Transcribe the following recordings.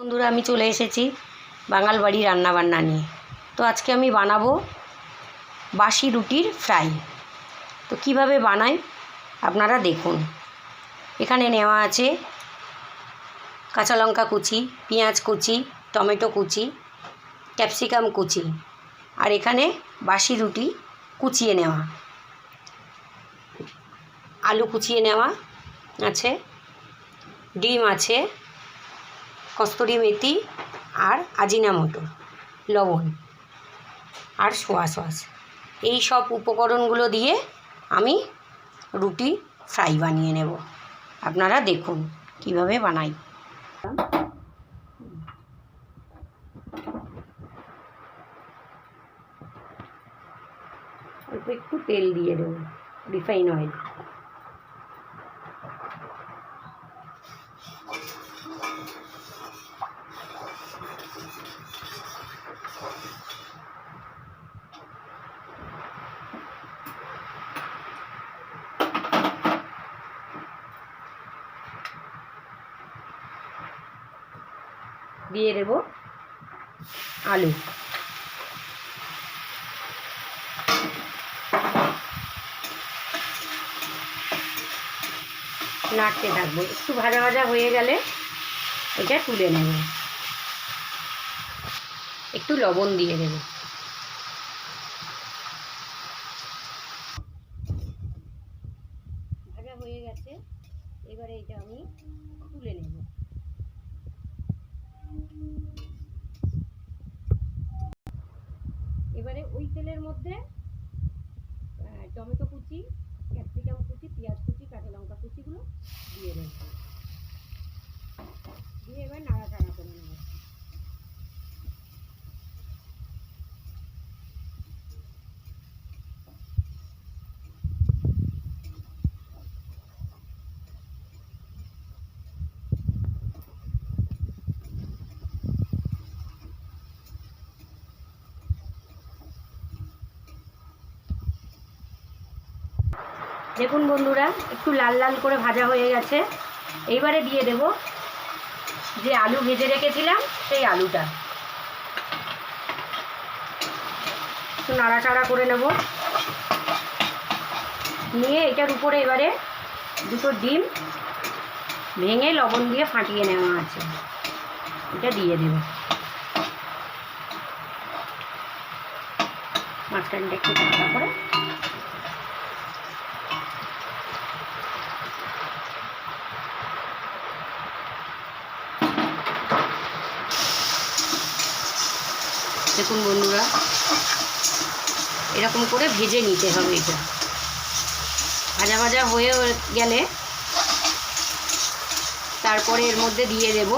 বন্ধুরা আমি চলে এসেছি বাঙাল বাড়ি রান্নাবান্না নিয়ে। তো আজকে আমি বানাবো বাসি রুটির ফ্রাই। তো কিভাবে বানাই আপনারা দেখুন। এখানে নেওয়া আছে কাঁচা লঙ্কা কুচি, পেঁয়াজ কুচি, টমেটো কুচি, ক্যাপসিকাম কুচি, আর এখানে বাসি রুটি কুচিয়ে নেওয়া, আলু কুচিয়ে নেওয়া আছে, ডিম আছে, কস্তুরি মেথি আর আজিনামোটো, লবণ আর সোয়া সস। এই সব উপকরণগুলো দিয়ে আমি রুটি ফ্রাই বানিয়ে নেব। আপনারা দেখুন কিভাবে বানাই। অল্প একটু তেল দিয়ে দেবো, রিফাইন অয়েল। দিয়ে দেব আলু, নাড়তে থাকবো। একটু ভাজা ভাজা হয়ে গেলে এটা তুলে নেব। একটু লবণ দিয়ে দেব। ভাজা হয়ে গেছে, এবারে এটা আমি তুলে নেব। এবারে ওই তেলের মধ্যে টমেটো কুচি, ক্যাপসিকাম কুচি, পেঁয়াজ কুচি, কাঁচা লঙ্কা কুচিগুলো দিয়ে দেব। দিয়ে এবার নাড়াচাড়া করে নেব। দেখুন বন্ধুরা, একটু লাল লাল করে ভাজা হয়ে গেছে। এইবারে দিয়ে দেব যে আলু ভেজে রেখেছিলাম সেই আলুটা। একটু নাড়াচাড়া করে নেব। নিয়ে এটার উপরে এবারে দুটো ডিম ভেঙে লবণ দিয়ে ফাটিয়ে নেওয়া আছে, এটা দিয়ে দেব। মাঝখানটা একটু ঠান্ডা করে দেখুন বন্ধুরা, এরকম করে ভেজে নিতে হবে। এটা ভাজা ভাজা হয়ে গেলে তারপরে এর মধ্যে দিয়ে দেব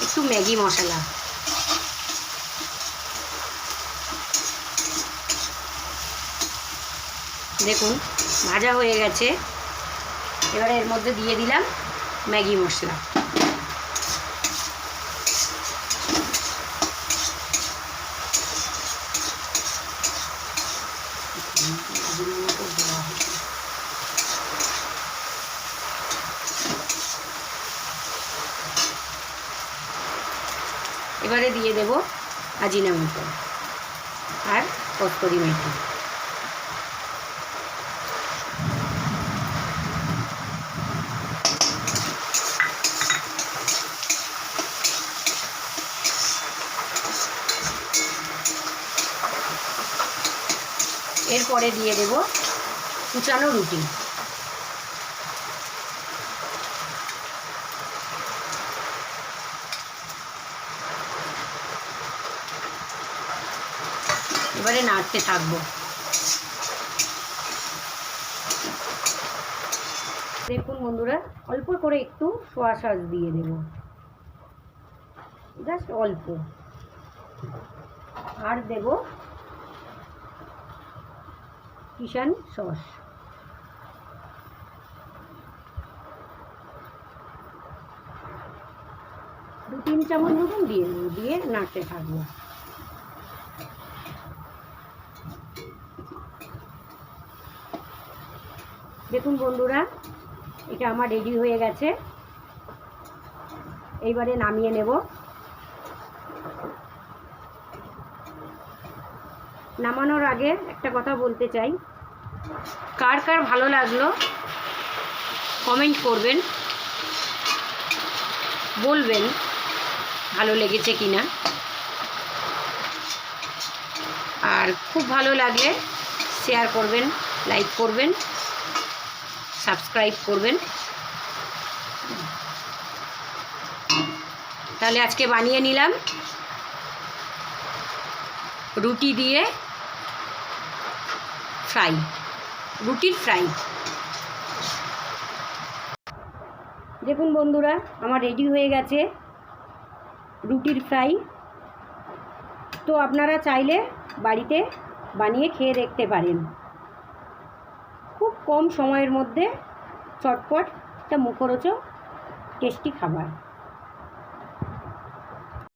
একটু ম্যাগি মশলা। দেখুন ভাজা হয়ে গেছে, এবারে এর মধ্যে দিয়ে দিলাম ম্যাগি মশলা। এবারে দিয়ে দেব আজিনামোটো আর কস্তুরি মেথি। এরপরে দিয়ে দেব কুচানো রুটি। এবারে নাড়তে থাকবো। দেখুন বন্ধুরা, অল্প করে একটু সোয়া সস দিয়ে দেব, জাস্ট অল্প। আর দেব কিষান সস। দু তিন চামচ মতন দিয়ে দেবো, দিয়ে নাড়তে থাকবো। দেখুন বন্ধুরা, এটা আমার রেডি হয়ে গেছে। এইবারে নামিয়ে নেব। নামানোর আগে একটা কথা বলতে চাই, কার কার ভালো লাগলো কমেন্ট করবেন, বলবেন ভালো লেগেছে কিনা। আর খুব ভালো লাগলে শেয়ার করবেন, লাইক করবেন, সাবস্ক্রাইব করবেন। তাহলে আজকে বানিয়ে নিলাম রুটি দিয়ে ফ্রাই, রুটির ফ্রাই। দেখুন বন্ধুরা, আমার রেডি হয়ে গেছে রুটির ফ্রাই। তো আপনারা চাইলে বাড়িতে বানিয়ে খেয়ে দেখতে পারেন। খুব কম সময়ের মধ্যে চটপট একটা মুখরোচক টেস্টি খাবার।